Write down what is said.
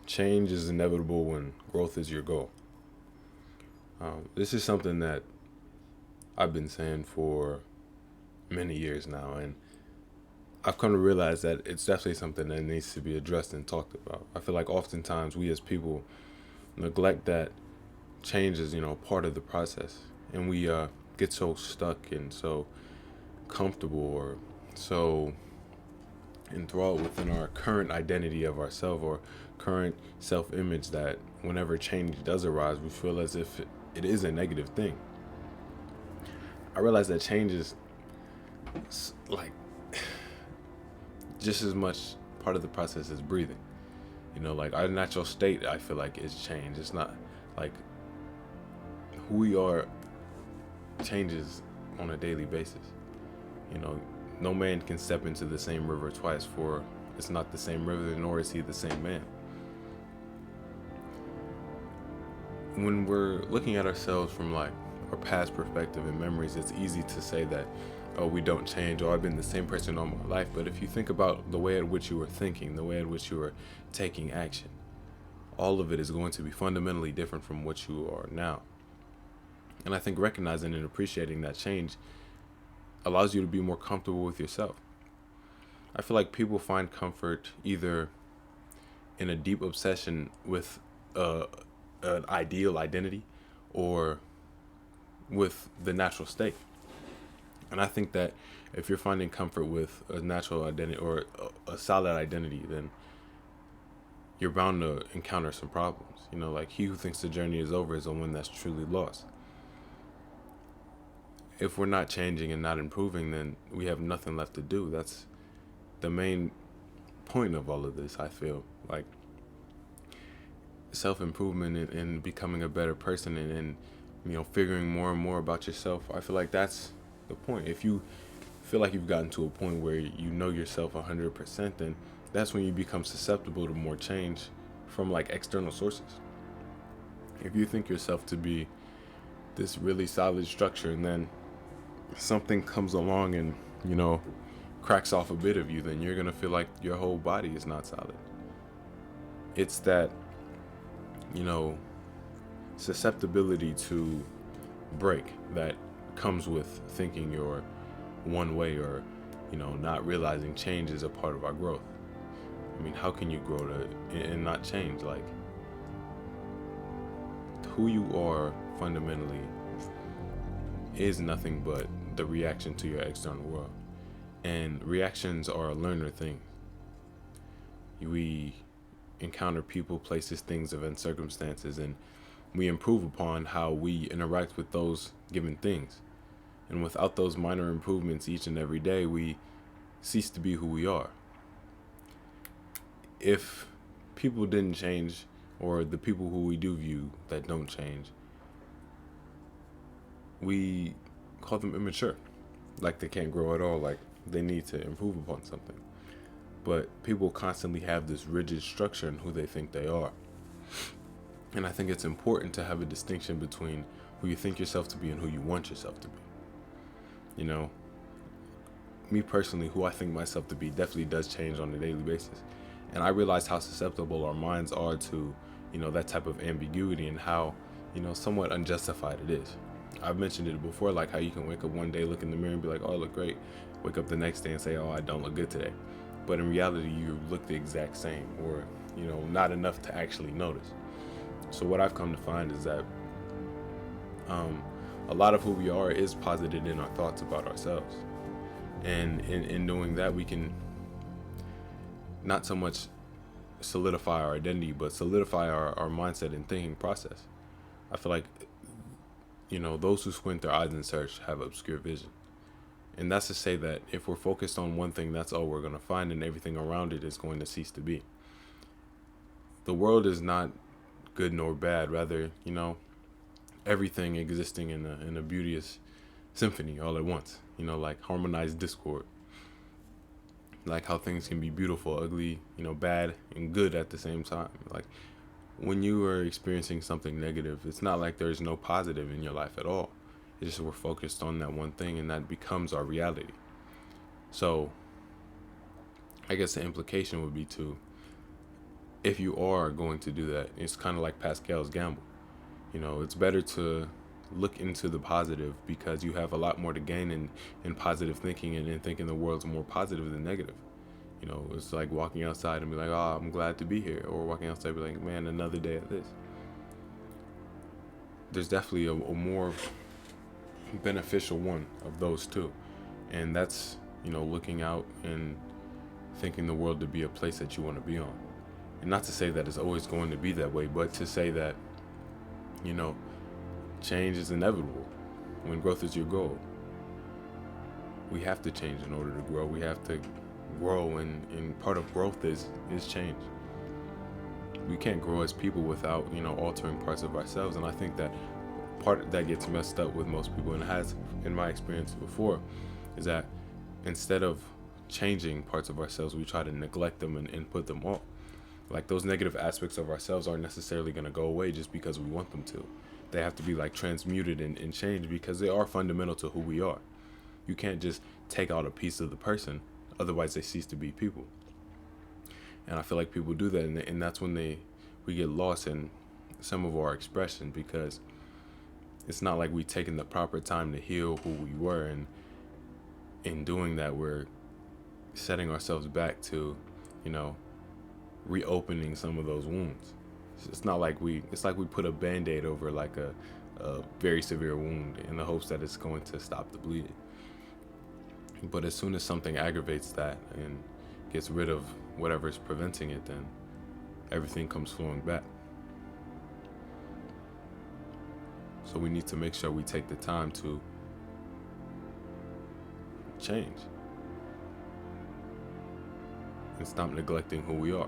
Change is inevitable when growth is your goal. This is something that I've been saying for many years now, and I've come to realize that it's definitely something that needs to be addressed and talked about. I feel like oftentimes we as people neglect that change is, part of the process, and we get so stuck and so comfortable or so enthralled within our current identity of ourselves or current self-image that whenever change does arise, we feel as if it is a negative thing. I realize that change is like just as much part of the process as breathing. Like our natural state, I feel like is change. It's not like who we are changes on a daily basis. No man can step into the same river twice, for it's not the same river, nor is he the same man. When we're looking at ourselves from like our past perspective and memories, it's easy to say that, oh, we don't change, or I've been the same person all my life. But if you think about the way at which you were thinking, the way at which you were taking action, all of it is going to be fundamentally different from what you are now. And I think recognizing and appreciating that change allows you to be more comfortable with yourself. I feel like people find comfort either in a deep obsession with an ideal identity or with the natural state. And I think that if you're finding comfort with a natural identity or a solid identity, then you're bound to encounter some problems. Like he who thinks the journey is over is the one that's truly lost. If we're not changing and not improving, then we have nothing left to do. That's the main point of all of this, I feel. Like self-improvement and becoming a better person and figuring more and more about yourself. I feel like that's the point. If you feel like you've gotten to a point where you know yourself 100%, then that's when you become susceptible to more change from like external sources. If you think yourself to be this really solid structure and then something comes along and cracks off a bit of you, then you're gonna feel like your whole body is not solid. It's that susceptibility to break that comes with thinking you're one way or not realizing change is a part of our growth. I mean, how can you grow and not change? Like who you are fundamentally is nothing but the reaction to your external world. And reactions are a learner thing. We encounter people, places, things, events, circumstances, and we improve upon how we interact with those given things. And without those minor improvements each and every day, we cease to be who we are. If people didn't change, or the people who we do view that don't change, we call them immature, like they can't grow at all, like they need to improve upon something. But people constantly have this rigid structure in who they think they are. And I think it's important to have a distinction between who you think yourself to be and who you want yourself to be. Me personally, who I think myself to be definitely does change on a daily basis. And I realize how susceptible our minds are to, that type of ambiguity and how, somewhat unjustified it is. I've mentioned it before, like how you can wake up one day, look in the mirror and be like, oh, I look great. Wake up the next day and say, oh, I don't look good today. But in reality, you look the exact same or, not enough to actually notice. So what I've come to find is that a lot of who we are is posited in our thoughts about ourselves. And in doing that, we can not so much solidify our identity, but solidify our mindset and thinking process. I feel like, those who squint their eyes and search have obscure vision. And that's to say that if we're focused on one thing, that's all we're going to find, and everything around it is going to cease to be. The world is not good nor bad. Rather, everything existing in a beauteous symphony all at once. Like harmonized discord. Like how things can be beautiful, ugly, bad, and good at the same time. Like when you are experiencing something negative, it's not like there's no positive in your life at all. It's just we're focused on that one thing, and that becomes our reality. So I guess the implication would be to if you are going to do that, it's kind of like Pascal's gamble. It's better to look into the positive, because you have a lot more to gain in positive thinking, and in thinking the world's more positive than negative. It's like walking outside and be like, oh, I'm glad to be here. Or walking outside and be like, man, another day at this. There's definitely a more beneficial one of those two. And that's, looking out and thinking the world to be a place that you want to be on. And not to say that it's always going to be that way, but to say that, change is inevitable when growth is your goal. We have to change in order to grow. We have to grow, and part of growth is change. We can't grow as people without, altering parts of ourselves. And I think that part that gets messed up with most people, and has in my experience before, is that instead of changing parts of ourselves, we try to neglect them and put them off. Like, those negative aspects of ourselves aren't necessarily going to go away just because we want them to. They have to be like transmuted and changed, because they are fundamental to who we are. You can't just take out a piece of the person, otherwise they cease to be people. And I feel like people do that, and that's when we get lost in some of our expression, because it's not like we've taken the proper time to heal who we were, and in doing that, we're setting ourselves back to, reopening some of those wounds. It's like we put a band-aid over like a very severe wound in the hopes that it's going to stop the bleeding. But as soon as something aggravates that and gets rid of whatever's preventing it, then everything comes flowing back. So we need to make sure we take the time to change and stop neglecting who we are.